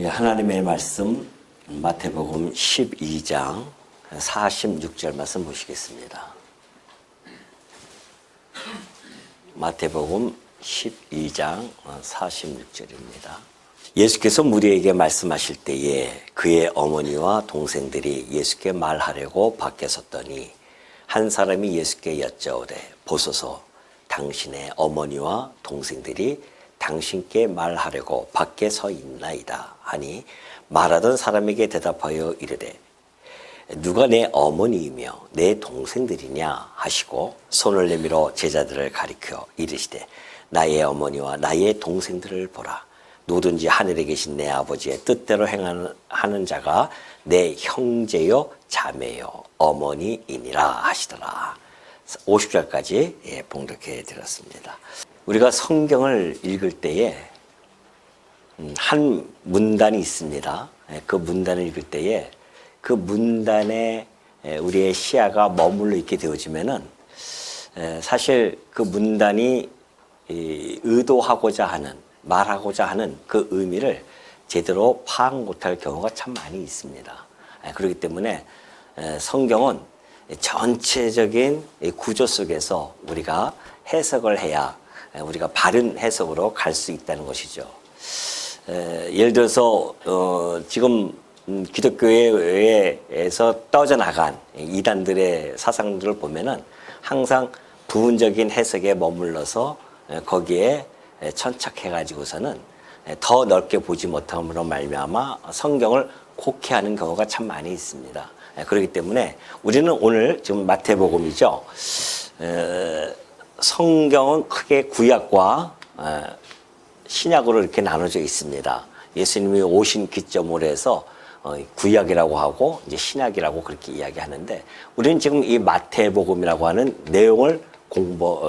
하나님의 말씀 마태복음 12장 46절 말씀 보시겠습니다. 마태복음 12장 46절입니다. 예수께서 무리에게 말씀하실 때에 그의 어머니와 동생들이 예수께 말하려고 밖에 섰더니 한 사람이 예수께 여짜오되 보소서 당신의 어머니와 동생들이 당신께 말하려고 밖에 서 있나이다 하니 말하던 사람에게 대답하여 이르되 누가 내 어머니이며 내 동생들이냐 하시고 손을 내밀어 제자들을 가리켜 이르시되 나의 어머니와 나의 동생들을 보라. 누구든지 하늘에 계신 내 아버지의 뜻대로 행하는 자가 내 형제요 자매요 어머니이니라 하시더라. 50절까지 봉독해 드렸습니다. 우리가 성경을 읽을 때에 한 문단이 있습니다. 그 문단을 읽을 때에 그 문단에 우리의 시야가 머물러 있게 되어지면은 사실 그 문단이 의도하고자 하는 말하고자 하는 그 의미를 제대로 파악 못할 경우가 참 많이 있습니다. 그렇기 때문에 성경은 전체적인 구조 속에서 우리가 해석을 해야 우리가 바른 해석으로 갈 수 있다는 것이죠. 예를 들어서 지금 기독교에서 떠져나간 이단들의 사상들을 보면은 항상 부분적인 해석에 머물러서 거기에 천착해가지고서는 더 넓게 보지 못함으로 말미암아 성경을 곡해하는 경우가 참 많이 있습니다. 그렇기 때문에 우리는 오늘 지금 마태복음이죠. 성경은 크게 구약과 신약으로 이렇게 나눠져 있습니다. 예수님이 오신 기점으로 해서 구약이라고 하고 이제 신약이라고 그렇게 이야기하는데 우리는 지금 이 마태복음이라고 하는 내용을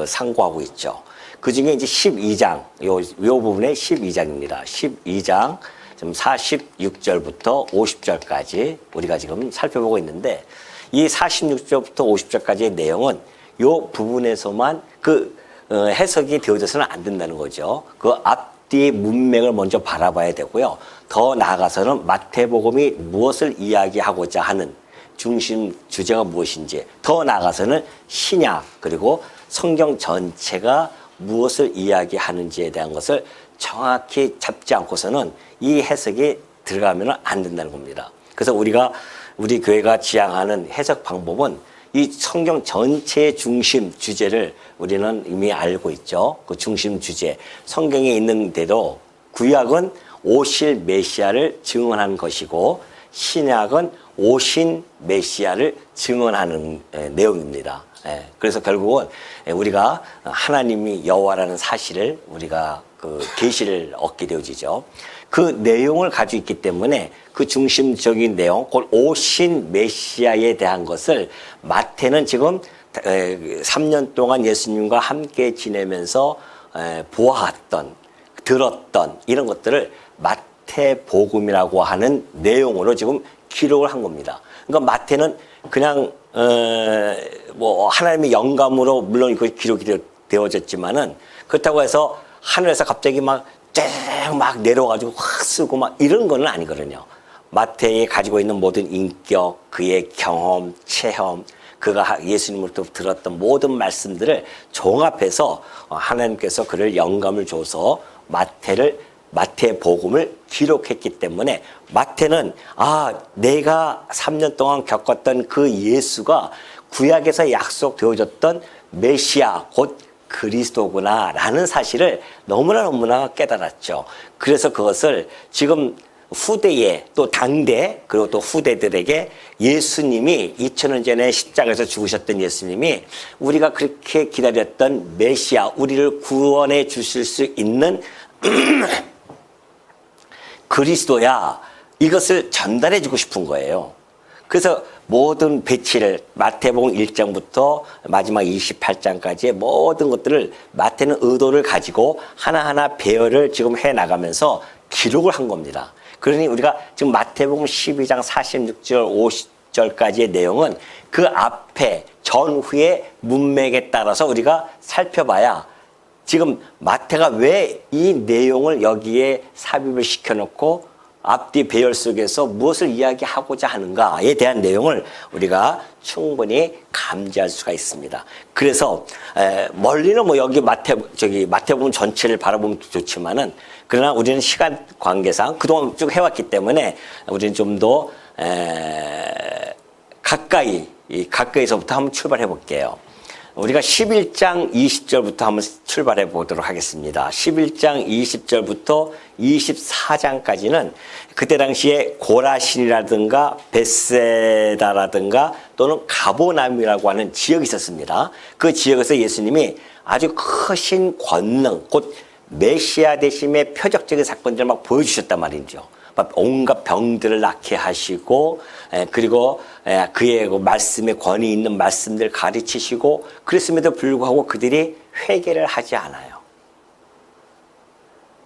상고하고 있죠. 그 중에 이제 12장, 요 부분에 12장입니다. 12장 지금 46절부터 50절까지 우리가 지금 살펴보고 있는데 이 46절부터 50절까지의 내용은 요 부분에서만 해석이 되어져서는 안 된다는 거죠. 그 앞뒤 문맥을 먼저 바라봐야 되고요. 더 나아가서는 마태복음이 무엇을 이야기하고자 하는 중심 주제가 무엇인지, 더 나아가서는 신약 그리고 성경 전체가 무엇을 이야기하는지에 대한 것을 정확히 잡지 않고서는 이 해석이 들어가면 안 된다는 겁니다. 그래서 우리 교회가 지향하는 해석 방법은 이 성경 전체의 중심 주제를 우리는 이미 알고 있죠. 그 중심 주제. 성경에 있는 대로 구약은 오실 메시아를 증언하는 것이고 신약은 오신 메시아를 증언하는 내용입니다. 그래서 결국은 우리가 하나님이 여호와라는 사실을 우리가 그 계시를 얻게 되어지죠. 그 내용을 가지고 있기 때문에 그 중심적인 내용, 곧 오신 메시아에 대한 것을 마태는 지금 3년 동안 예수님과 함께 지내면서 보았던, 들었던 이런 것들을 마태복음이라고 하는 내용으로 지금 기록을 한 겁니다. 그러니까 마태는 그냥 뭐 하나님의 영감으로 물론 그 기록이 되어졌지만은 그렇다고 해서 하늘에서 갑자기 막 내려가지고 확 쓰고 막 이런 거는 아니거든요. 마태에 가지고 있는 모든 인격, 그의 경험, 체험, 그가 예수님으로부터 들었던 모든 말씀들을 종합해서 하나님께서 그를 영감을 줘서 마태복음을 기록했기 때문에 마태는 내가 3년 동안 겪었던 그 예수가 구약에서 약속되어졌던 메시아 곧 그리스도구나 라는 사실을 너무나 깨달았죠. 그래서 그것을 지금 후대에 또 당대 그리고 또 후대들에게 예수님이 2000년 전에 십자가에서 죽으셨던 예수님이 우리가 그렇게 기다렸던 메시아, 우리를 구원해 주실 수 있는 그리스도야, 이것을 전달해 주고 싶은 거예요. 그래서 모든 배치를 마태복음 1장부터 마지막 28장까지의 모든 것들을 마태는 의도를 가지고 하나하나 배열을 지금 해나가면서 기록을 한 겁니다. 그러니 우리가 지금 마태복음 12장 46절 50절까지의 내용은 그 앞에 전후의 문맥에 따라서 우리가 살펴봐야 지금 마태가 왜 이 내용을 여기에 삽입을 시켜놓고 앞뒤 배열 속에서 무엇을 이야기하고자 하는가에 대한 내용을 우리가 충분히 감지할 수가 있습니다. 그래서 멀리는 뭐 여기 마태복음 전체를 바라보면 좋지만은, 그러나 우리는 시간 관계상 그동안 쭉 해왔기 때문에 우리는 좀 더 가까이서부터 한번 출발해 볼게요. 우리가 11장 20절부터 한번 출발해 보도록 하겠습니다. 11장 20절부터 24장까지는 그때 당시에 고라신이라든가 벳세다라든가 또는 가보남이라고 하는 지역이 있었습니다. 그 지역에서 예수님이 아주 크신 권능, 곧 메시아 되심의 표적적인 사건들을 막 보여주셨단 말이죠. 온갖 병들을 낫게 하시고, 그리고 그의 말씀에 권위 있는 말씀들 가르치시고, 그랬음에도 불구하고 그들이 회개를 하지 않아요.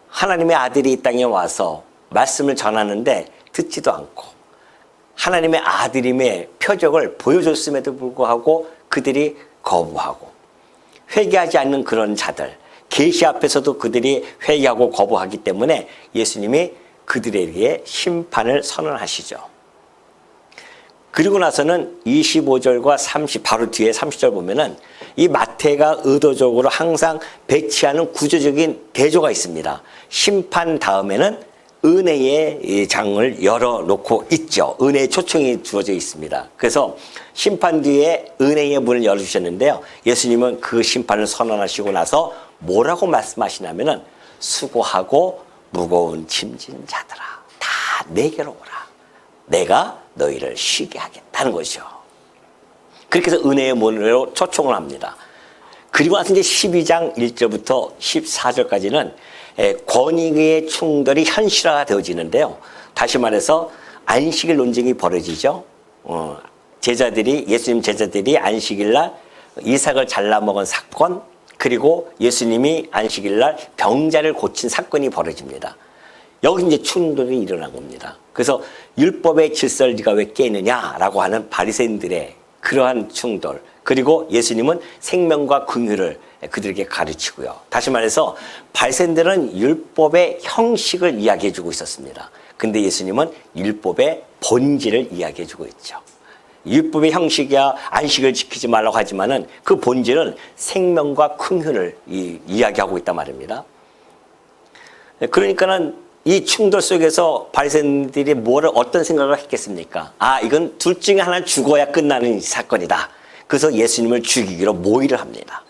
하나님의 아들이 이 땅에 와서 말씀을 전하는데 듣지도 않고, 하나님의 아들임의 표적을 보여줬음에도 불구하고 그들이 거부하고, 회개하지 않는 그런 자들, 계시 앞에서도 그들이 회개하고 거부하기 때문에 예수님이 그들에게 심판을 선언하시죠. 그리고 나서는 25절과 30, 바로 뒤에 30절 보면은 이 마태가 의도적으로 항상 배치하는 구조적인 대조가 있습니다. 심판 다음에는 은혜의 장을 열어놓고 있죠. 은혜의 초청이 주어져 있습니다. 그래서 심판 뒤에 은혜의 문을 열어주셨는데요. 예수님은 그 심판을 선언하시고 나서 뭐라고 말씀하시냐면은, 수고하고 무거운 짐진 자들아, 다 내게로 오라. 내가 너희를 쉬게 하겠다는 것이죠. 그렇게 해서 은혜의 문으로 초청을 합니다. 그리고 나서 이제 12장 1절부터 14절까지는 권위의 충돌이 현실화가 되어지는데요. 다시 말해서 안식일 논쟁이 벌어지죠. 예수님 제자들이 안식일날 이삭을 잘라 먹은 사건, 그리고 예수님이 안식일날 병자를 고친 사건이 벌어집니다. 여기 이제 충돌이 일어난 겁니다. 그래서 율법의 질서를 네가 왜 깨느냐라고 하는 바리새인들의 그러한 충돌, 그리고 예수님은 생명과 긍휼을 그들에게 가르치고요. 다시 말해서 바리새인들은 율법의 형식을 이야기해 주고 있었습니다. 근데 예수님은 율법의 본질을 이야기해 주고 있죠. 율법의 형식이야 안식을 지키지 말라고 하지만은 그 본질은 생명과 긍휼을 이야기하고 있단 말입니다. 그러니까는 이 충돌 속에서 바리새인들이 어떤 생각을 했겠습니까? 이건 둘 중에 하나 죽어야 끝나는 사건이다. 그래서 예수님을 죽이기로 모의를 합니다.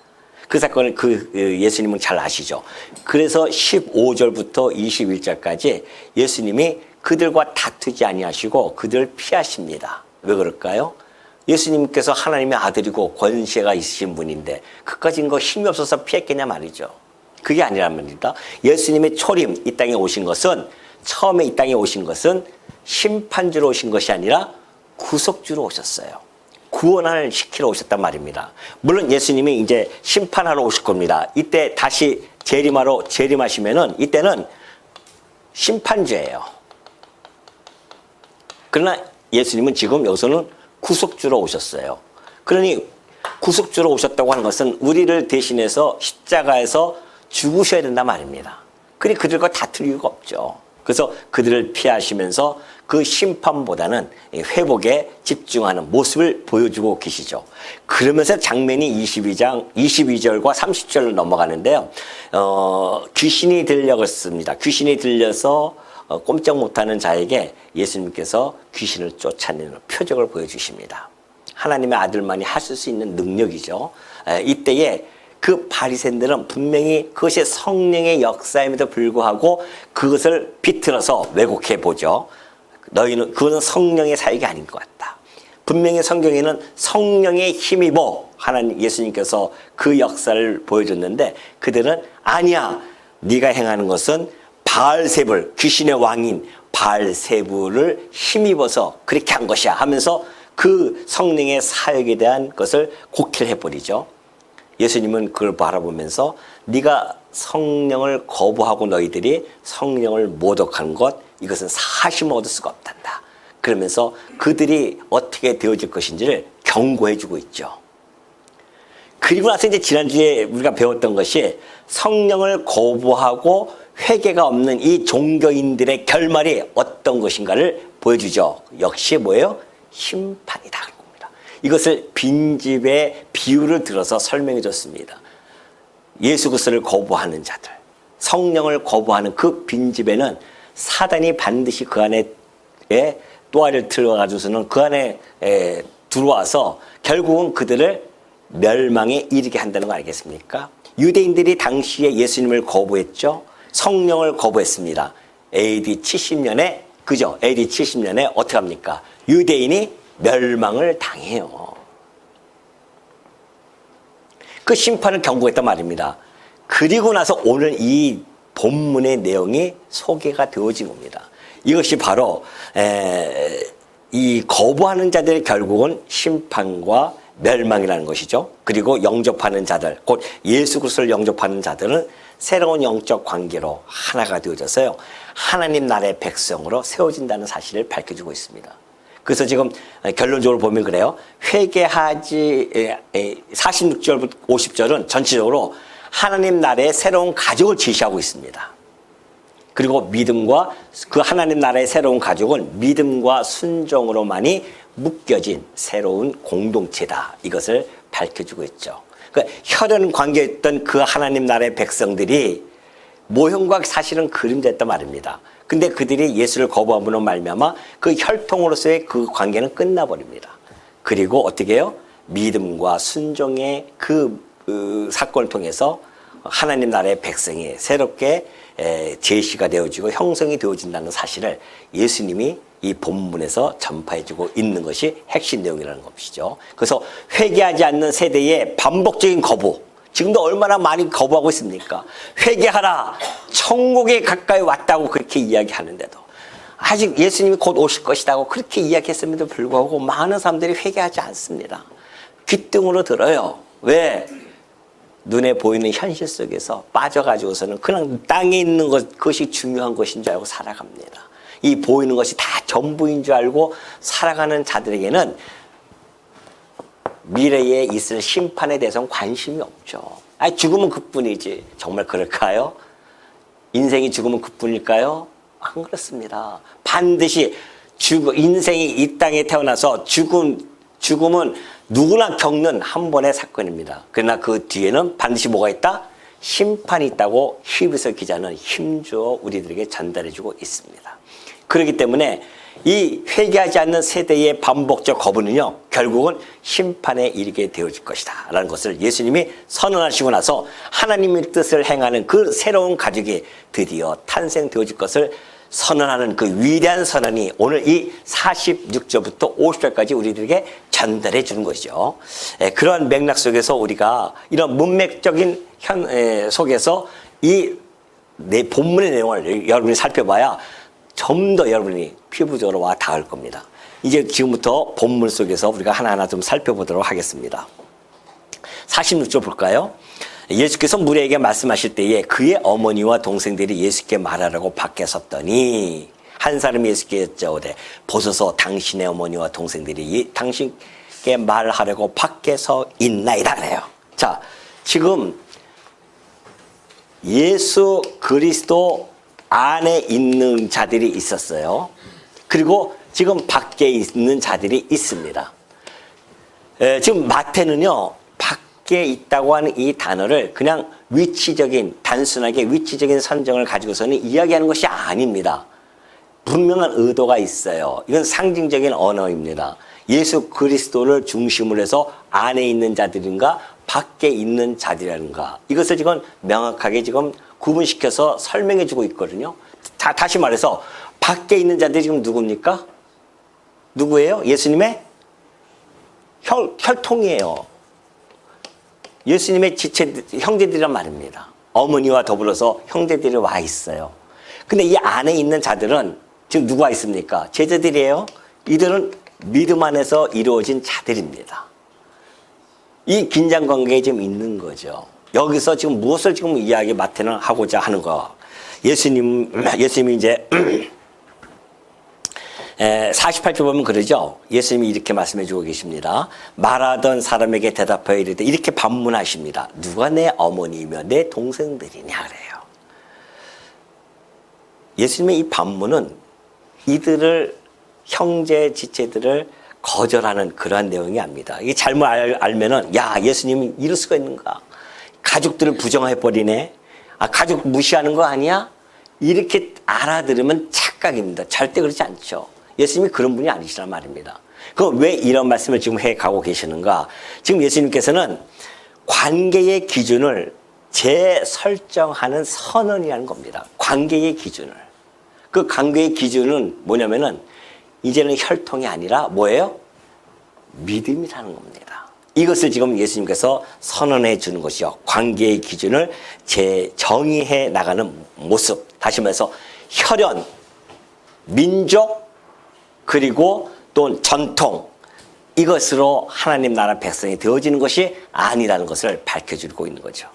그 사건을 예수님은 잘 아시죠. 그래서 15절부터 21절까지 예수님이 그들과 다투지 아니하시고 그들을 피하십니다. 왜 그럴까요? 예수님께서 하나님의 아들이고 권세가 있으신 분인데 그까지 힘이 없어서 피했겠냐 말이죠. 그게 아니란 말입니다. 예수님의 초림, 이 땅에 오신 것은, 처음에 이 땅에 오신 것은 심판주로 오신 것이 아니라 구속주로 오셨어요. 구원을 시키러 오셨단 말입니다. 물론 예수님이 이제 심판하러 오실 겁니다. 이때 다시 재림하시면은 이때는 심판주예요. 그러나 예수님은 지금 여기서는 구속주로 오셨어요. 그러니 구속주로 오셨다고 하는 것은 우리를 대신해서 십자가에서 죽으셔야 된단 말입니다. 그러니 그들과 다툴 이유가 없죠. 그래서 그들을 피하시면서 그 심판보다는 회복에 집중하는 모습을 보여주고 계시죠. 그러면서 장면이 22절과 30절로 넘어가는데요. 귀신이 들려갔습니다. 귀신이 들려서 꼼짝 못하는 자에게 예수님께서 귀신을 쫓아내는 표적을 보여주십니다. 하나님의 아들만이 하실 수 있는 능력이죠. 이때에 그 바리새인들은 분명히 그것이 성령의 역사임에도 불구하고 그것을 비틀어서 왜곡해 보죠. 그것은 성령의 사역이 아닌 것 같다. 분명히 성경에는 성령의 힘입어 예수님께서 그 역사를 보여줬는데 그들은 아니야, 네가 행하는 것은 바알세불, 귀신의 왕인 바알세불을 힘입어서 그렇게 한 것이야 하면서 그 성령의 사역에 대한 것을 곡해해버리죠. 예수님은 그걸 바라보면서 네가 성령을 거부하고 너희들이 성령을 모독한 것, 이것은 사심을 얻을 수가 없단다. 그러면서 그들이 어떻게 되어질 것인지를 경고해주고 있죠. 그리고 나서 이제 지난주에 우리가 배웠던 것이 성령을 거부하고 회개가 없는 이 종교인들의 결말이 어떤 것인가를 보여주죠. 역시 뭐예요? 심판이다. 겁니다. 이것을 빈집의 비유를 들어서 설명해 줬습니다. 예수 그리스도를 거부하는 자들, 성령을 거부하는 그 빈집에는 사단이 반드시 그 안에 또아리를 들어가지고서는 그 안에 들어와서 결국은 그들을 멸망에 이르게 한다는 거 알겠습니까? 유대인들이 당시에 예수님을 거부했죠. 성령을 거부했습니다. AD 70년에 그죠? AD 70년에 어떻게 합니까? 유대인이 멸망을 당해요. 그 심판을 경고했단 말입니다. 그리고 나서 오늘 이 본문의 내용이 소개가 되어진 겁니다. 이것이 바로 이 거부하는 자들의 결국은 심판과 멸망이라는 것이죠. 그리고 영접하는 자들, 곧 예수 그리스도를 영접하는 자들은 새로운 영적 관계로 하나가 되어져서요, 하나님 나라의 백성으로 세워진다는 사실을 밝혀주고 있습니다. 그래서 지금 결론적으로 보면 그래요. 회개하지 46절부터 50절은 전체적으로 하나님 나라의 새로운 가족을 제시하고 있습니다. 그리고 믿음과 그 하나님 나라의 새로운 가족은 믿음과 순종으로만이 묶여진 새로운 공동체다. 이것을 밝혀주고 있죠. 그러니까 혈연 관계였던 그 하나님 나라의 백성들이 모형과 사실은 그림자였단 말입니다. 근데 그들이 예수를 거부함으로 말미암아 그 혈통으로서의 그 관계는 끝나버립니다. 그리고 어떻게 해요? 믿음과 순종의 그 사건을 통해서 하나님 나라의 백성이 새롭게 제시가 되어지고 형성이 되어진다는 사실을 예수님이 이 본문에서 전파해주고 있는 것이 핵심 내용이라는 것이죠. 그래서 회개하지 않는 세대의 반복적인 거부, 지금도 얼마나 많이 거부하고 있습니까? 회개하라, 천국에 가까이 왔다고 그렇게 이야기하는데도 아직 예수님이 곧 오실 것이라고 그렇게 이야기했음에도 불구하고 많은 사람들이 회개하지 않습니다. 귓등으로 들어요. 왜? 눈에 보이는 현실 속에서 빠져가지고서는 그냥 땅에 있는 그것이 중요한 것인 줄 알고 살아갑니다. 이 보이는 것이 다 전부인 줄 알고 살아가는 자들에게는 미래에 있을 심판에 대해서는 관심이 없죠. 죽으면 그뿐이지. 정말 그럴까요? 인생이 죽으면 그뿐일까요? 안 그렇습니다. 반드시 인생이 이 땅에 태어나서 죽음은 누구나 겪는 한 번의 사건입니다. 그러나 그 뒤에는 반드시 뭐가 있다? 심판이 있다고 히브리서 기자는 힘주어 우리들에게 전달해주고 있습니다. 그렇기 때문에 이 회개하지 않는 세대의 반복적 거부는요, 결국은 심판에 이르게 되어질 것이다 라는 것을 예수님이 선언하시고 나서 하나님의 뜻을 행하는 그 새로운 가족이 드디어 탄생되어질 것을 선언하는 그 위대한 선언이 오늘 이 46절부터 50절까지 우리들에게 전달해 주는 것이죠. 그러한 맥락 속에서 우리가 이런 문맥적인 속에서 이 내 본문의 내용을 여러분이 살펴봐야 좀 더 여러분이 피부적으로 와 닿을 겁니다. 이제 지금부터 본문 속에서 우리가 하나하나 좀 살펴보도록 하겠습니다. 46절 볼까요? 예수께서 무리에게 말씀하실 때에 그의 어머니와 동생들이 예수께 말하라고 밖에 섰더니 한 사람이 예수께 여쭤오되 보소서 당신의 어머니와 동생들이 당신께 말하려고 밖에 서 있나이다 그래요. 자, 지금 예수 그리스도 안에 있는 자들이 있었어요. 그리고 지금 밖에 있는 자들이 있습니다. 지금 마태는요, 밖에 있다고 하는 이 단어를 그냥 단순하게 위치적인 선정을 가지고서는 이야기하는 것이 아닙니다. 분명한 의도가 있어요. 이건 상징적인 언어입니다. 예수 그리스도를 중심으로 해서 안에 있는 자들인가 밖에 있는 자들인가, 이것을 지금 명확하게 지금 구분시켜서 설명해 주고 있거든요. 다시 말해서 밖에 있는 자들이 지금 누굽니까? 누구예요? 예수님의 혈통이에요. 예수님의 형제들이란 말입니다. 어머니와 더불어서 형제들이 와 있어요. 근데 이 안에 있는 자들은 지금 누가 있습니까? 제자들이에요. 이들은 믿음 안에서 이루어진 자들입니다. 이 긴장 관계에 지금 있는 거죠. 여기서 지금 무엇을 지금 이야기 마태는 하고자 하는 거. 예수님이 이제 48절 보면 그러죠. 예수님이 이렇게 말씀해 주고 계십니다. 말하던 사람에게 대답하여 이르되 이렇게 반문하십니다. 누가 내 어머니며 내 동생들이냐 그래요. 예수님의 이 반문은 이들을 형제 지체들을 거절하는 그러한 내용이 아닙니다. 이게 잘못 알면은 야 예수님이 이럴 수가 있는가? 가족들을 부정해버리네. 아 가족 무시하는 거 아니야? 이렇게 알아들으면 착각입니다. 절대 그렇지 않죠. 예수님이 그런 분이 아니시란 말입니다. 그럼 왜 이런 말씀을 지금 해가고 계시는가? 지금 예수님께서는 관계의 기준을 재설정하는 선언이라는 겁니다. 관계의 기준을. 그 관계의 기준은 뭐냐면은 이제는 혈통이 아니라 뭐예요? 믿음이라는 겁니다. 이것을 지금 예수님께서 선언해 주는 것이요. 관계의 기준을 재정의해 나가는 모습. 다시 말해서 혈연, 민족, 그리고 또 전통. 이것으로 하나님 나라 백성이 되어지는 것이 아니라는 것을 밝혀주고 있는 거죠.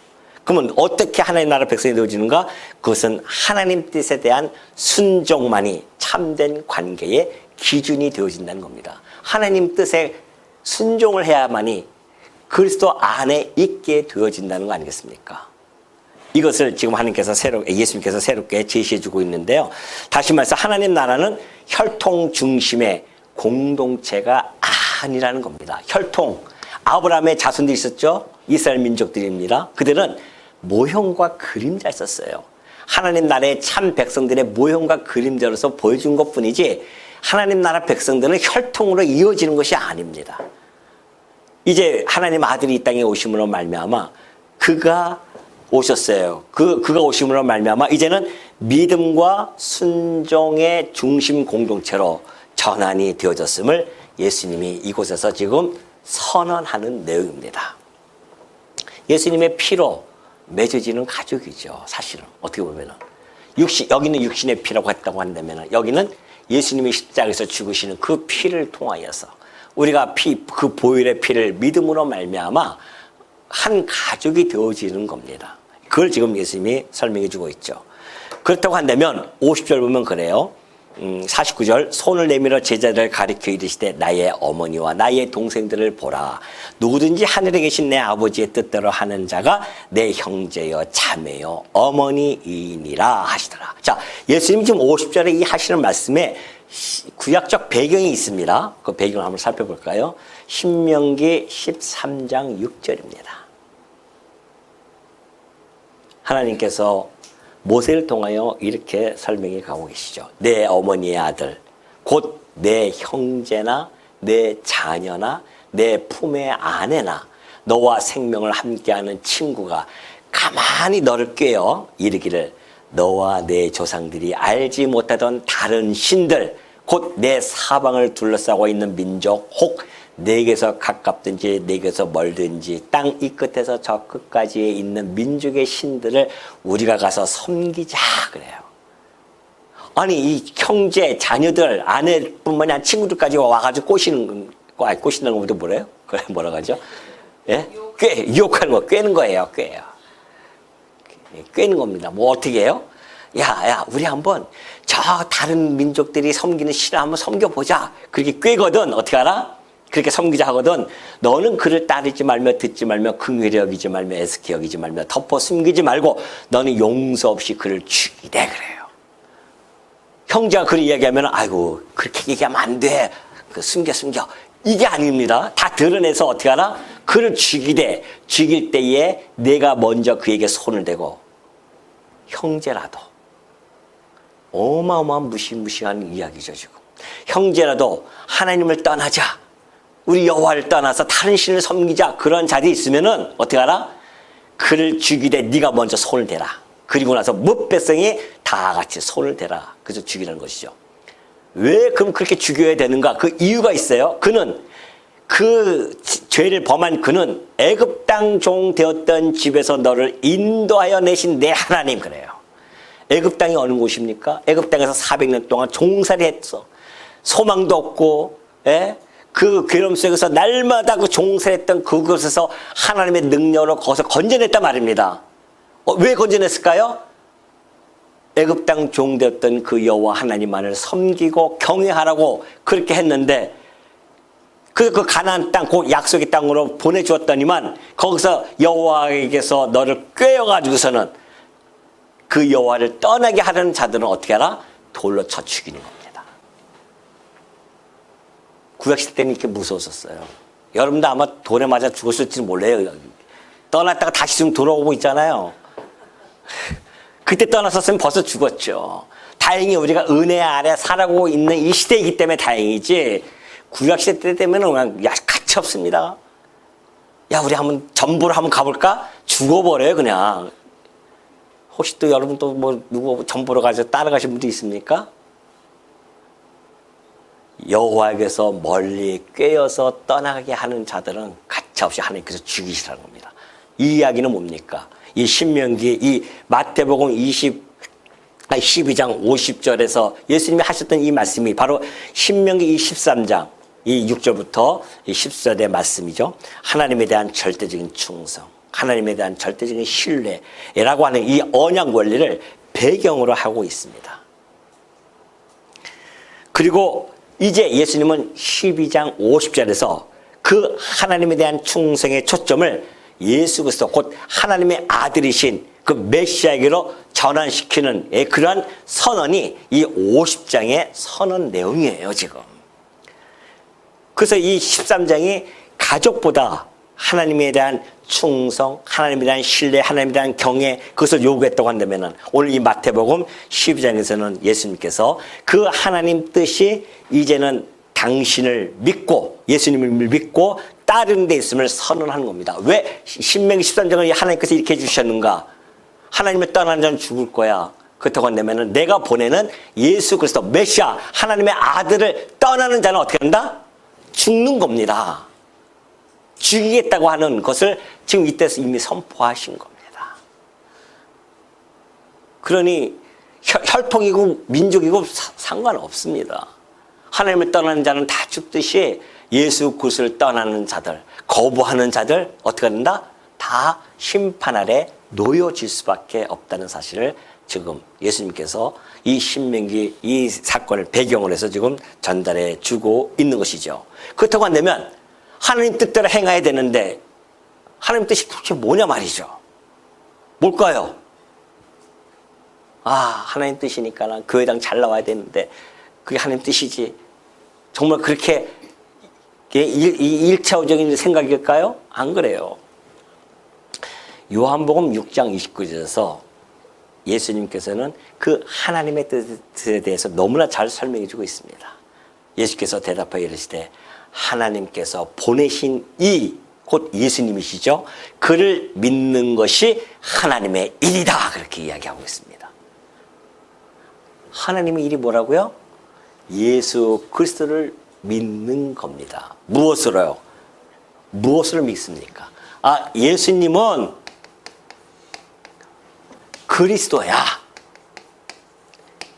그러면 어떻게 하나님 나라 백성이 되어지는가? 그것은 하나님 뜻에 대한 순종만이 참된 관계의 기준이 되어진다는 겁니다. 하나님 뜻에 순종을 해야만이 그리스도 안에 있게 되어진다는 거 아니겠습니까? 이것을 지금 예수님께서 새롭게 제시해주고 있는데요. 다시 말해서 하나님 나라는 혈통 중심의 공동체가 아니라는 겁니다. 혈통, 아브라함의 자손들이 있었죠. 이스라엘 민족들입니다. 그들은 모형과 그림자를 썼어요. 하나님 나라의 참 백성들의 모형과 그림자로서 보여준 것뿐이지 하나님 나라 백성들은 혈통으로 이어지는 것이 아닙니다. 이제 하나님 아들이 이 땅에 오심으로 말미암아 그가 오셨어요. 그가 오심으로 말미암아 이제는 믿음과 순종의 중심 공동체로 전환이 되어졌음을 예수님이 이곳에서 지금 선언하는 내용입니다. 예수님의 피로 맺어지는 가족이죠. 사실은 어떻게 보면은 여기는 육신의 피라고 했다고 한다면은 여기는 예수님이 십자가에서 죽으시는 그 피를 통하여서 우리가 그 보혈의 피를 믿음으로 말미암아 한 가족이 되어지는 겁니다. 그걸 지금 예수님이 설명해 주고 있죠. 그렇다고 한다면 50절 보면 그래요. 49절 손을 내밀어 제자들을 가리켜 이르시되 나의 어머니와 나의 동생들을 보라. 누구든지 하늘에 계신 내 아버지의 뜻대로 하는 자가 내 형제여 자매여 어머니이니라 하시더라. 자, 예수님 지금 50절에 이 하시는 말씀에 구약적 배경이 있습니다. 그 배경을 한번 살펴볼까요? 신명기 13장 6절입니다. 하나님께서 모세를 통하여 이렇게 설명해 가고 계시죠. 내 어머니의 아들, 곧 내 형제나 내 자녀나 내 품의 아내나 너와 생명을 함께하는 친구가 가만히 너를 꿰어 이르기를 너와 내 조상들이 알지 못하던 다른 신들, 곧 내 사방을 둘러싸고 있는 민족, 혹 내게서 가깝든지 내게서 멀든지 땅 이 끝에서 저 끝까지에 있는 민족의 신들을 우리가 가서 섬기자 그래요. 아니 이 형제, 자녀들, 아내뿐만이 아니라 친구들까지 와가지고 꼬신다는 것보다 뭐래요? 그래 뭐라고 하죠? 예? 유혹하는 거, 꿰는 거예요. 꿰는 겁니다. 뭐 어떻게 해요? 야, 우리 한번 저 다른 민족들이 섬기는 신을 한번 섬겨보자. 그렇게 꿰거든. 어떻게 알아? 그렇게 섬기자 하거든. 너는 그를 따르지 말며 듣지 말며 긍휼히 여기지 말며 애석히 여기지 말며 덮어 숨기지 말고 너는 용서 없이 그를 죽이되 그래요. 형제가 그를 얘기하면 아이고 그렇게 얘기하면 안 돼. 숨겨. 이게 아닙니다. 다 드러내서 어떻게 하나? 그를 죽이되 죽일 때에 내가 먼저 그에게 손을 대고 형제라도 어마어마한 무시무시한 이야기죠 지금. 형제라도 하나님을 떠나자. 우리 여호와를 떠나서 다른 신을 섬기자. 그런 자리에 있으면은 어떻게 하나? 그를 죽이되 네가 먼저 손을 대라. 그리고 나서 무배성이 다 같이 손을 대라. 그래서 죽이라는 것이죠. 왜 그럼 그렇게 죽여야 되는가? 그 이유가 있어요. 그는 그 죄를 범한 그는 애굽 땅 종 되었던 집에서 너를 인도하여 내신 내 하나님 그래요. 애굽 땅이 어느 곳입니까? 애굽 땅에서 400년 동안 종살이 했어. 소망도 없고, 그 괴로움 속에서 날마다 그 종살했던 그곳에서 하나님의 능력으로 거기서 건져냈단 말입니다. 왜 건져냈을까요? 애굽 땅 종되었던 그 여호와 하나님만을 섬기고 경외하라고 그렇게 했는데 그 가나안 땅, 그 약속의 땅으로 보내주었더니만 거기서 여호와에게서 너를 꿰어가지고서는 그 여호와를 떠나게 하는 자들은 어떻게 하나? 돌로 쳐 죽이는 겁니다. 구약시대 때는 이렇게 무서웠었어요. 여러분도 아마 돌에 맞아 죽었을지 몰라요. 떠났다가 다시 좀 돌아오고 있잖아요. 그때 떠났었으면 벌써 죽었죠. 다행히 우리가 은혜 아래 살아가고 있는 이 시대이기 때문에 다행이지, 구약시대 때 되면 그냥 가치 없습니다. 야, 우리 한번 전부로 한번 가볼까? 죽어버려요, 그냥. 혹시 또 여러분 또 뭐 누구 전부로 가서 따라가신 분도 있습니까? 여호와에게서 멀리 꿰어서 떠나게 하는 자들은 가차없이 하나님께서 죽이시라는 겁니다. 이 이야기는 뭡니까? 이 신명기, 이 마태복음 12장 50절에서 예수님이 하셨던 이 말씀이 바로 신명기 13장 이 6절부터 이 10절의 말씀이죠. 하나님에 대한 절대적인 충성, 하나님에 대한 절대적인 신뢰라고 하는 이 언약 원리를 배경으로 하고 있습니다. 그리고 이제 예수님은 12장 50절에서 그 하나님에 대한 충성의 초점을 예수 그리스도 곧 하나님의 아들이신 그 메시아에게로 전환시키는 그러한 선언이 이 50장의 선언 내용이에요, 지금. 그래서 이 13장이 가족보다 하나님에 대한 충성, 하나님에 대한 신뢰, 하나님에 대한 경외, 그것을 요구했다고 한다면 오늘 이 마태복음 12장에서는 예수님께서 그 하나님 뜻이 이제는 당신을 믿고 예수님을 믿고 따르는 데 있음을 선언하는 겁니다. 왜 신명기 13장을 하나님께서 이렇게 해주셨는가? 하나님을 떠나는 자는 죽을 거야. 그렇다고 한다면 내가 보내는 예수 그리스도 메시아 하나님의 아들을 떠나는 자는 어떻게 한다? 죽는 겁니다. 죽이겠다고 하는 것을 지금 이때서 이미 선포하신 겁니다. 그러니 혈통이고 민족이고 상관없습니다. 하나님을 떠나는 자는 다 죽듯이 예수 그리스도를 떠나는 자들, 거부하는 자들 어떻게 된다? 다 심판 아래 놓여질 수밖에 없다는 사실을 지금 예수님께서 이 신명기 이 사건을 배경으로 해서 지금 전달해 주고 있는 것이죠. 그렇다고 한다면 하나님 뜻대로 행해야 되는데 하나님 뜻이 도대체 뭐냐 말이죠. 뭘까요? 하나님 뜻이니까 교회당 잘 나와야 되는데 그게 하나님 뜻이지. 정말 그렇게 일차원적인 생각일까요? 안 그래요. 요한복음 6장 29절에서 예수님께서는 그 하나님의 뜻에 대해서 너무나 잘 설명해 주고 있습니다. 예수께서 대답하여 이르시되 하나님께서 보내신 이 곧 예수님이시죠. 그를 믿는 것이 하나님의 일이다. 그렇게 이야기하고 있습니다. 하나님의 일이 뭐라고요? 예수 그리스도를 믿는 겁니다. 무엇으로요? 무엇을 믿습니까? 예수님은 그리스도야.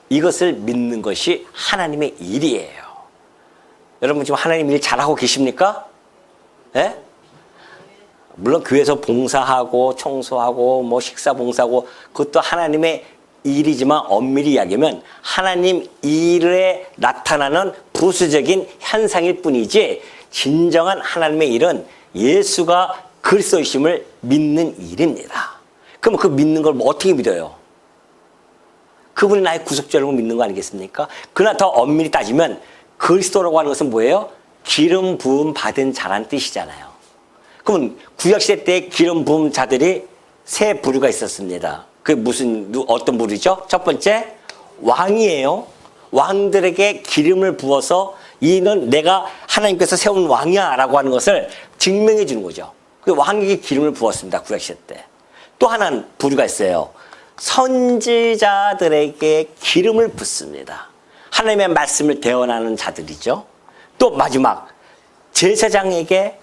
이것을 믿는 것이 하나님의 일이에요. 여러분 지금 하나님 일 잘하고 계십니까? 네? 물론 교회에서 봉사하고 청소하고 뭐 식사 봉사하고 그것도 하나님의 일이지만 엄밀히 이야기하면 하나님 일에 나타나는 부수적인 현상일 뿐이지 진정한 하나님의 일은 예수가 그리스도이심을 믿는 일입니다. 그럼 그 믿는 걸 어떻게 믿어요? 그분이 나의 구속자라고 믿는 거 아니겠습니까? 그러나 더 엄밀히 따지면 그리스도라고 하는 것은 뭐예요? 기름 부음 받은 자란 뜻이잖아요. 그러면 구약시대 때 기름 부음 자들이 세 부류가 있었습니다. 그게 어떤 부류죠? 첫 번째, 왕이에요. 왕들에게 기름을 부어서 이는 내가 하나님께서 세운 왕이야 라고 하는 것을 증명해 주는 거죠. 그 왕에게 기름을 부었습니다. 구약시대 때. 또 하나는 부류가 있어요. 선지자들에게 기름을 붓습니다. 하나님의 말씀을 대언하는 자들이죠. 또 마지막 제사장에게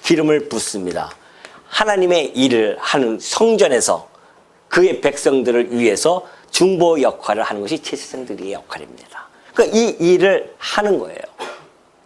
기름을 붓습니다. 하나님의 일을 하는 성전에서 그의 백성들을 위해서 중보 역할을 하는 것이 제사장들의 역할입니다. 그러니까 이 일을 하는 거예요.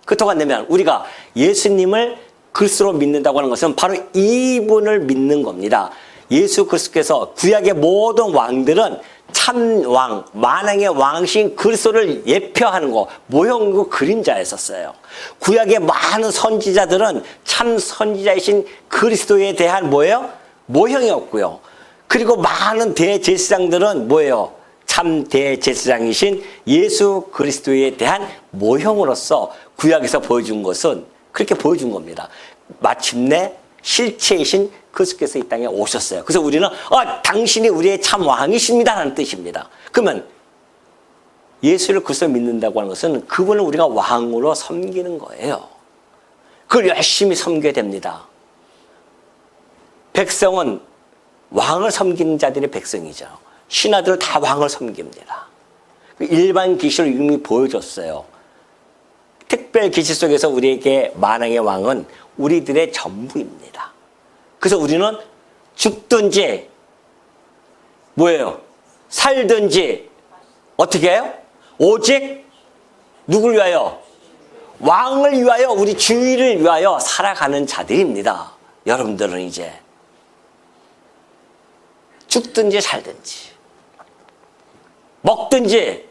그렇다고 한다면 우리가 예수님을 그리스도로 믿는다고 하는 것은 바로 이분을 믿는 겁니다. 예수 그리스도께서 구약의 모든 왕들은 참왕, 만왕의 왕신 그리스도를 예표하는 거, 모형이고 그림자였었어요. 구약의 많은 선지자들은 참 선지자이신 그리스도에 대한 뭐예요? 모형이었고요. 그리고 많은 대제사장들은 뭐예요? 참 대제사장이신 예수 그리스도에 대한 모형으로서 구약에서 보여준 것은 그렇게 보여준 겁니다. 마침내 실체이신 그리스도께서 이 땅에 오셨어요. 그래서 우리는 당신이 우리의 참 왕이십니다라는 뜻입니다. 그러면 예수를 그리스도 믿는다고 하는 것은 그분을 우리가 왕으로 섬기는 거예요. 그걸 열심히 섬겨야 됩니다. 백성은 왕을 섬기는 자들이 백성이죠. 신하들 다 왕을 섬깁니다. 일반 계시를 이미 보여줬어요. 특별 계시 속에서 우리에게 만왕의 왕은 우리들의 전부입니다. 그래서 우리는 죽든지 뭐예요? 살든지 어떻게 해요? 오직 누굴 위하여? 왕을 위하여, 우리 주의를 위하여 살아가는 자들입니다. 여러분들은 이제 죽든지 살든지 먹든지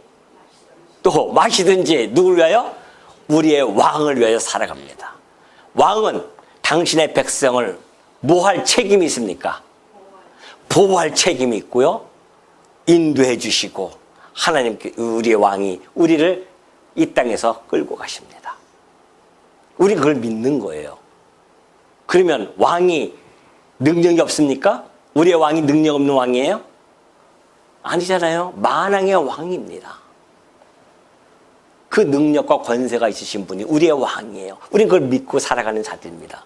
또 마시든지 누굴 위하여? 우리의 왕을 위하여 살아갑니다. 왕은 당신의 백성을 뭐 할 책임이 있습니까? 보호할 책임이 있고요. 인도해 주시고 하나님께 우리의 왕이 우리를 이 땅에서 끌고 가십니다. 우리는 그걸 믿는 거예요. 그러면 왕이 능력이 없습니까? 우리의 왕이 능력 없는 왕이에요? 아니잖아요. 만왕의 왕입니다. 그 능력과 권세가 있으신 분이 우리의 왕이에요. 우리는 그걸 믿고 살아가는 자들입니다.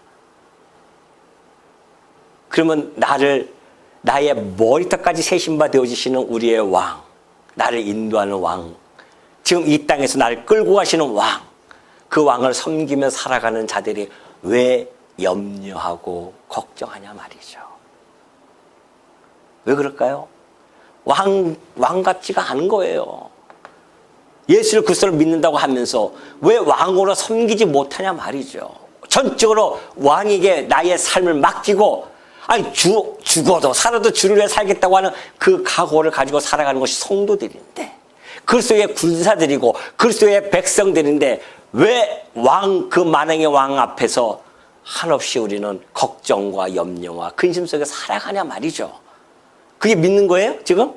그러면 나의 머리털까지 세신바 되어주시는 우리의 왕, 나를 인도하는 왕, 지금 이 땅에서 나를 끌고 가시는 왕, 그 왕을 섬기며 살아가는 자들이 왜 염려하고 걱정하냐 말이죠. 왜 그럴까요? 왕 같지가 않은 거예요. 예수를 그리스도를 믿는다고 하면서 왜 왕으로 섬기지 못하냐 말이죠. 전적으로 왕에게 나의 삶을 맡기고 죽어도 살아도 주를 위해 살겠다고 하는 그 각오를 가지고 살아가는 것이 성도들인데, 그리스도의 군사들이고 그리스도의 백성들인데 왜 그 만왕의 왕 앞에서 한없이 우리는 걱정과 염려와 근심 속에 살아가냐 말이죠. 그게 믿는 거예요 지금?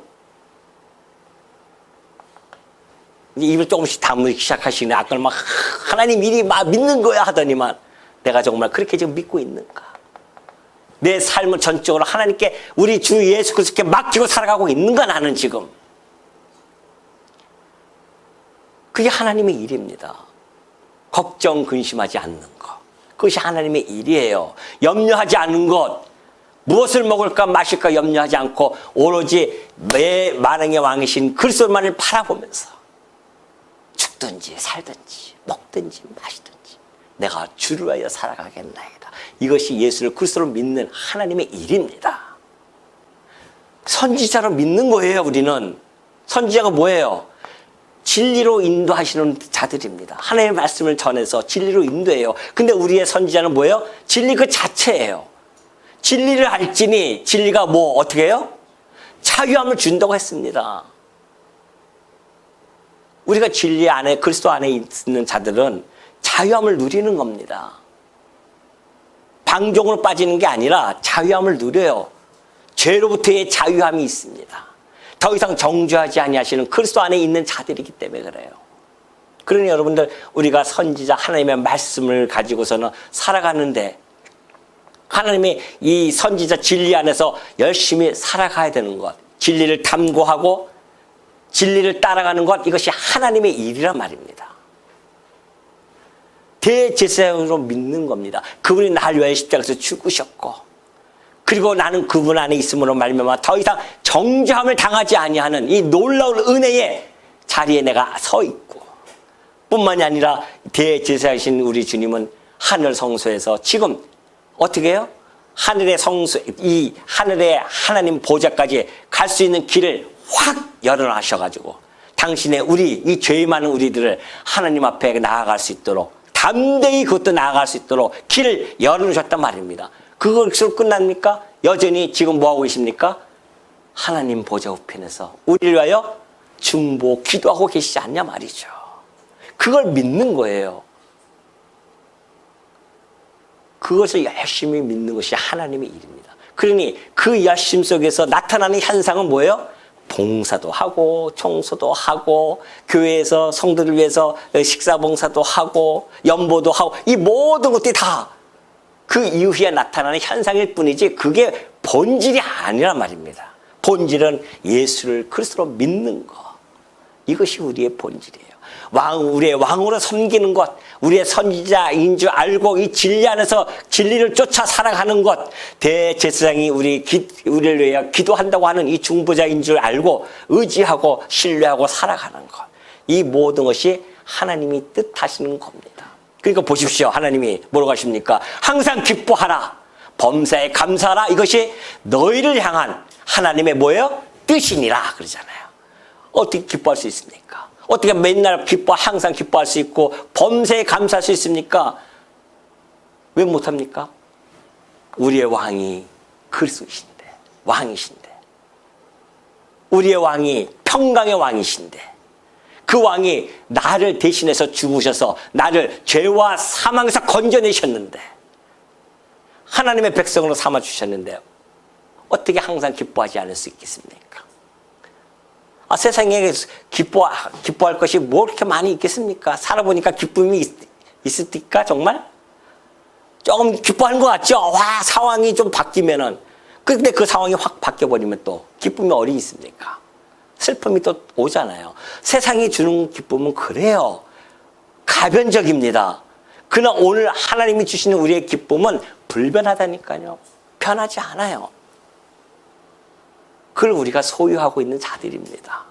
입을 조금씩 다물기 시작하시네. 아까는 막 하나님 일이 막 믿는 거야 하더니만 내가 정말 그렇게 지금 믿고 있는가? 내 삶을 전적으로 하나님께, 우리 주 예수 그리스도께 맡기고 살아가고 있는가 나는 지금? 그게 하나님의 일입니다. 걱정 근심하지 않는 것, 그것이 하나님의 일이에요. 염려하지 않는 것, 무엇을 먹을까 마실까 염려하지 않고 오로지 내 만왕의 왕이신 그리스도만을 바라보면서 죽든지 살든지 먹든지 마시든지 내가 주를 위하여 살아가겠나이다. 이것이 예수를 그리스도로 믿는 하나님의 일입니다. 선지자로 믿는 거예요. 우리는 선지자가 뭐예요? 진리로 인도하시는 자들입니다. 하나님의 말씀을 전해서 진리로 인도해요. 근데 우리의 선지자는 뭐예요? 진리 그 자체예요. 진리를 알지니 진리가 뭐 어떻게 해요? 자유함을 준다고 했습니다. 우리가 진리 안에, 그리스도 안에 있는 자들은 자유함을 누리는 겁니다. 방종으로 빠지는 게 아니라 자유함을 누려요. 죄로부터의 자유함이 있습니다. 더 이상 정죄하지 아니하시는 그리스도 안에 있는 자들이기 때문에 그래요. 그러니 여러분들, 우리가 선지자 하나님의 말씀을 가지고서는 살아가는데 하나님의 이 선지자 진리 안에서 열심히 살아가야 되는 것, 진리를 탐구하고 진리를 따라가는 것, 이것이 하나님의 일이란 말입니다. 대제사장으로 믿는 겁니다. 그분이 나를 위하여 십자가에서 죽으셨고, 그리고 나는 그분 안에 있음으로 말미암아 더 이상 정죄함을 당하지 아니하는 이 놀라운 은혜의 자리에 내가 서 있고, 뿐만이 아니라 대제사장이신 우리 주님은 하늘 성소에서 지금 어떻게 해요? 하늘의 성소, 이 하늘의 하나님 보좌까지 갈 수 있는 길을 확 열어놔셔가지고 당신의 이 죄 많은 우리들을 하나님 앞에 나아갈 수 있도록, 담대히 그것도 나아갈 수 있도록 길을 열어놓으셨단 말입니다. 그것으로 끝납니까? 여전히 지금 뭐하고 계십니까? 하나님 보좌 우편에서 우리를 위하여 중보 기도하고 계시지 않냐 말이죠. 그걸 믿는 거예요. 그것을 열심히 믿는 것이 하나님의 일입니다. 그러니 그 열심 속에서 나타나는 현상은 뭐예요? 봉사도 하고 청소도 하고 교회에서 성도들 위해서 식사 봉사도 하고 연보도 하고 이 모든 것들이 다 그 이후에 나타나는 현상일 뿐이지 그게 본질이 아니란 말입니다. 본질은 예수를 그리스도로 믿는 것. 이것이 우리의 본질이에요. 우리의 왕으로 섬기는 것, 우리의 선지자인 줄 알고 이 진리 안에서 진리를 쫓아 살아가는 것, 대제사장이 우리를 위하여 기도한다고 하는 이 중보자인 줄 알고 의지하고 신뢰하고 살아가는 것. 이 모든 것이 하나님이 뜻하시는 겁니다. 그러니까 보십시오. 하나님이 뭐라고 하십니까? 항상 기뻐하라. 범사에 감사하라. 이것이 너희를 향한 하나님의 뭐예요? 뜻이니라 그러잖아요. 어떻게 기뻐할 수 있습니까? 어떻게 맨날 항상 기뻐할 수 있고 범사에 감사할 수 있습니까? 왜 못합니까? 우리의 왕이 그리스도이신데, 왕이신데, 우리의 왕이 평강의 왕이신데, 그 왕이 나를 대신해서 죽으셔서 나를 죄와 사망에서 건져내셨는데, 하나님의 백성으로 삼아주셨는데 어떻게 항상 기뻐하지 않을 수 있겠습니까? 세상에 기뻐할 것이 뭐 그렇게 많이 있겠습니까? 살아보니까 기쁨이 있습니까? 정말? 조금 기뻐하는 것 같죠? 와, 상황이 좀 바뀌면은. 근데 그 상황이 확 바뀌어버리면 또 기쁨이 어디 있습니까? 슬픔이 또 오잖아요. 세상이 주는 기쁨은 그래요. 가변적입니다. 그러나 오늘 하나님이 주시는 우리의 기쁨은 불변하다니까요. 변하지 않아요. 그걸 우리가 소유하고 있는 자들입니다.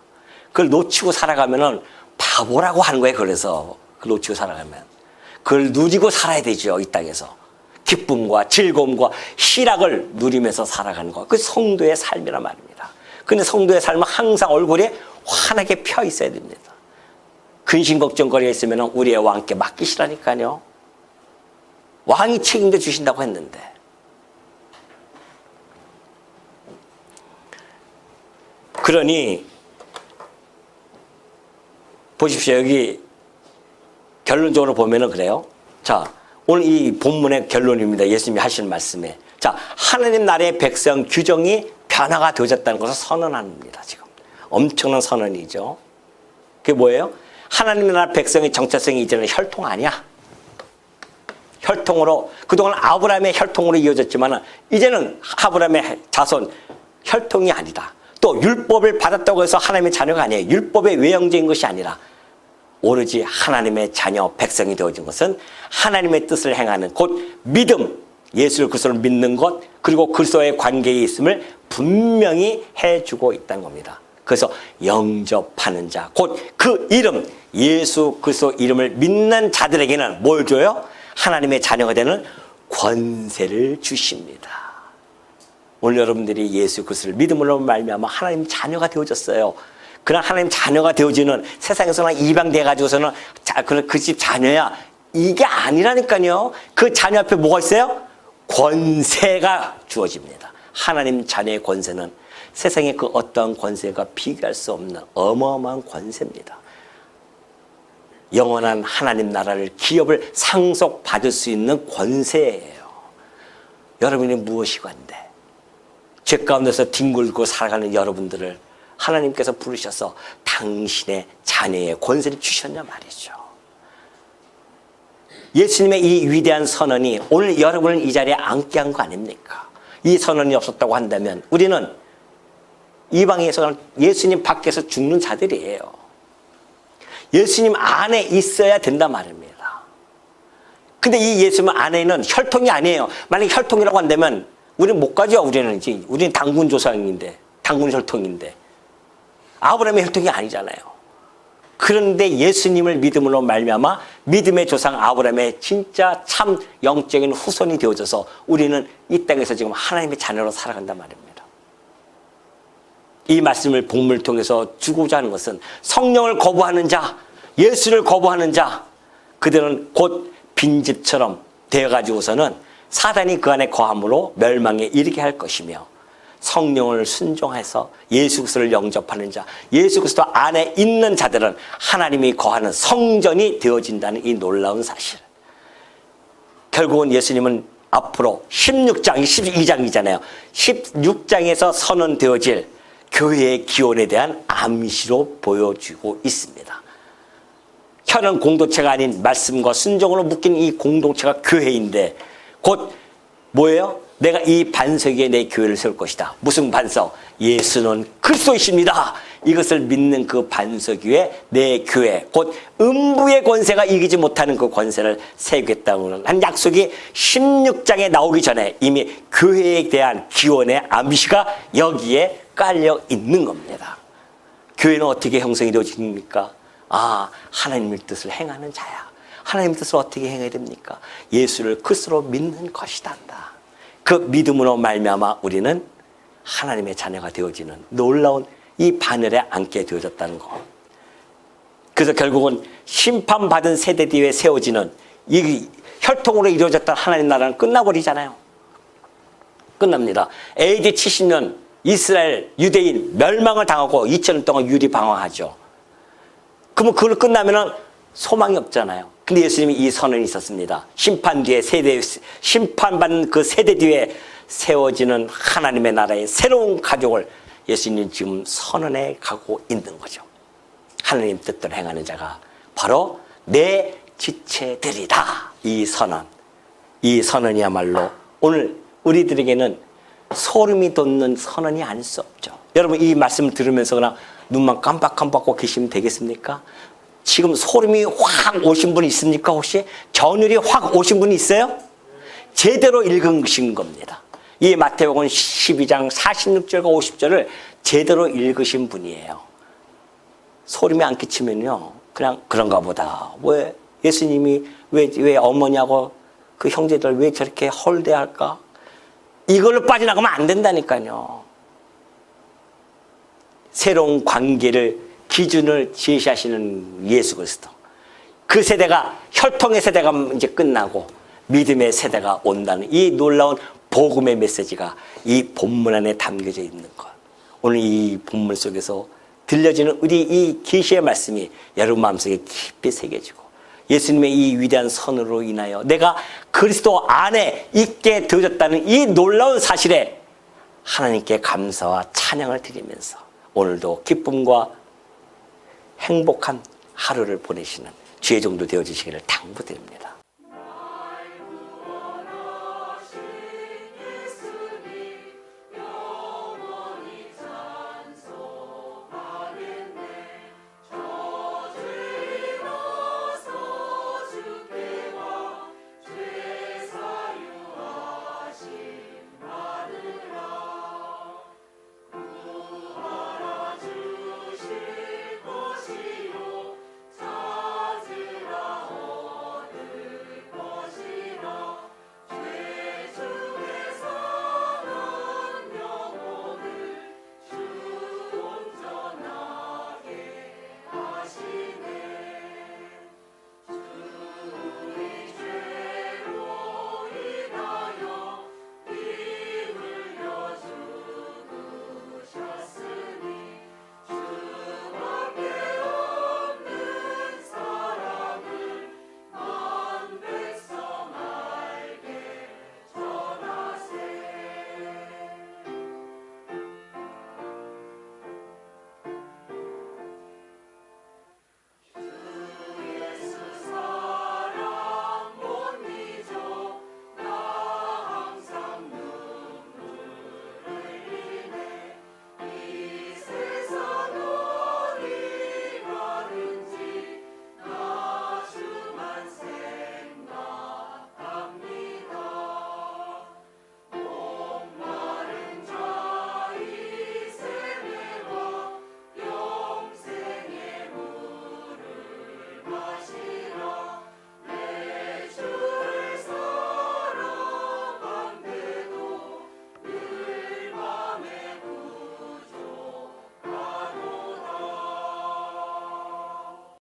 그걸 놓치고 살아가면은 바보라고 하는 거예요. 그래서 그걸 놓치고 살아가면 그걸 누리고 살아야 되죠. 이 땅에서 기쁨과 즐거움과 희락을 누리면서 살아가는 거. 그 성도의 삶이란 말입니다. 근데 성도의 삶은 항상 얼굴에 환하게 펴 있어야 됩니다. 근심 걱정거리가 있으면 우리의 왕께 맡기시라니까요. 왕이 책임져 주신다고 했는데. 그러니 보십시오. 여기 결론적으로 보면은 그래요. 자, 오늘 이 본문의 결론입니다. 예수님이 하시는 말씀에. 자, 하나님 나라의 백성 규정이 변화가 되어졌다는 것을 선언합니다. 지금 엄청난 선언이죠. 그게 뭐예요? 하나님 나라 백성의 정체성이 이제는 혈통 아니야. 혈통으로 그동안 아브라함의 혈통으로 이어졌지만 이제는 아브라함의 자손 혈통이 아니다. 또 율법을 받았다고 해서 하나님의 자녀가 아니에요. 율법의 외형적인 것이 아니라 오로지 하나님의 자녀 백성이 되어진 것은 하나님의 뜻을 행하는 곧 믿음, 예수를 그리스도를 믿는 것, 그리고 그리스도의 관계에 있음을 분명히 해주고 있다는 겁니다. 그래서 영접하는 자, 곧 그 이름, 예수 그리스도 이름을 믿는 자들에게는 뭘 줘요? 하나님의 자녀가 되는 권세를 주십니다. 오늘 여러분들이 예수 그리스도를 믿음으로 말미암아 하나님 자녀가 되어졌어요. 그러나 하나님 자녀가 되어지는 세상에서는 이방돼 가지고서는 그 집 자녀야 이게 아니라니까요. 그 자녀 앞에 뭐가 있어요? 권세가 주어집니다. 하나님 자녀의 권세는 세상의 그 어떠한 권세가 비교할 수 없는 어마어마한 권세입니다. 영원한 하나님 나라를 기업을 상속받을 수 있는 권세예요. 여러분이 무엇이건데 죄 가운데서 뒹굴고 살아가는 여러분들을 하나님께서 부르셔서 당신의 자녀의 권세를 주셨냐 말이죠. 예수님의 이 위대한 선언이 오늘 여러분을 이 자리에 앉게 한 거 아닙니까? 이 선언이 없었다고 한다면 우리는 이방에서는 예수님 밖에서 죽는 자들이에요. 예수님 안에 있어야 된단 말입니다. 근데 이 예수님 안에는 혈통이 아니에요. 만약에 혈통이라고 한다면 우리는 못 가죠. 우리는 당군 조상인데, 당군 혈통인데. 아브라함의 혈통이 아니잖아요. 그런데 예수님을 믿음으로 말미암아 믿음의 조상 아브라함의 진짜 참 영적인 후손이 되어져서 우리는 이 땅에서 지금 하나님의 자녀로 살아간단 말입니다. 이 말씀을 복음을 통해서 주고자 하는 것은 성령을 거부하는 자, 예수를 거부하는 자, 그들은 곧 빈집처럼 되어가지고서는 사단이 그 안에 거함으로 멸망에 이르게 할 것이며 성령을 순종해서 예수 그리스도를 영접하는 자, 예수 그리스도 안에 있는 자들은 하나님이 거하는 성전이 되어진다는 이 놀라운 사실. 결국은 예수님은 앞으로 16장, 12장이잖아요. 16장에서 선언되어질 교회의 기원에 대한 암시로 보여주고 있습니다. 혈연 공동체가 아닌 말씀과 순종으로 묶인 이 공동체가 교회인데 곧 뭐예요? 내가 이 반석 위에 내 교회를 세울 것이다. 무슨 반석? 예수는 그리스도이십니다. 이것을 믿는 그 반석 위에 내 교회, 곧 음부의 권세가 이기지 못하는 그 권세를 세우겠다는 한 약속이 16장에 나오기 전에 이미 교회에 대한 기원의 암시가 여기에 깔려 있는 겁니다. 교회는 어떻게 형성이 되어집니까? 하나님의 뜻을 행하는 자야. 하나님의 뜻을 어떻게 행해야 됩니까? 예수를 그리스도로 믿는 것이다. 그 믿음으로 말미암아 우리는 하나님의 자녀가 되어지는 놀라운 이 바늘에 앉게 되어졌다는 것. 그래서 결국은 심판받은 세대 뒤에 세워지는 이 혈통으로 이루어졌던 하나님 나라는 끝나버리잖아요. 끝납니다. AD 70년 이스라엘 유대인 멸망을 당하고 2000년 동안 유리 방황하죠. 그러면 그걸 끝나면은 소망이 없잖아요. 근데 예수님이 이 선언이 있었습니다. 심판 뒤에 심판받는 그 세대 뒤에 세워지는 하나님의 나라의 새로운 가족을 예수님 지금 선언해 가고 있는 거죠. 하나님 뜻대로 행하는 자가 바로 내 지체들이다. 이 선언이야말로 오늘 우리들에게는 소름이 돋는 선언이 아닐 수 없죠. 여러분 이 말씀을 들으면서 그냥 눈만 깜빡깜빡하고 계시면 되겠습니까? 지금 소름이 확 오신 분 있습니까? 혹시 전율이 확 오신 분이 있어요? 제대로 읽으신 겁니다. 이 마태복음 12장 46절과 50절을 제대로 읽으신 분이에요. 소름이 안 끼치면요 그냥 그런가 보다. 왜 예수님이 왜 어머니하고 그 형제들 왜 저렇게 헐대할까? 이걸로 빠져나가면 안 된다니까요. 새로운 관계를 기준을 제시하시는 예수 그리스도. 그 세대가 혈통의 세대가 이제 끝나고 믿음의 세대가 온다는 이 놀라운 복음의 메시지가 이 본문 안에 담겨져 있는 것. 오늘 이 본문 속에서 들려지는 우리 이 계시의 말씀이 여러분 마음속에 깊이 새겨지고 예수님의 이 위대한 선으로 인하여 내가 그리스도 안에 있게 되어졌다는 이 놀라운 사실에 하나님께 감사와 찬양을 드리면서 오늘도 기쁨과 행복한 하루를 보내시는 주의 종도 되어주시기를 당부드립니다.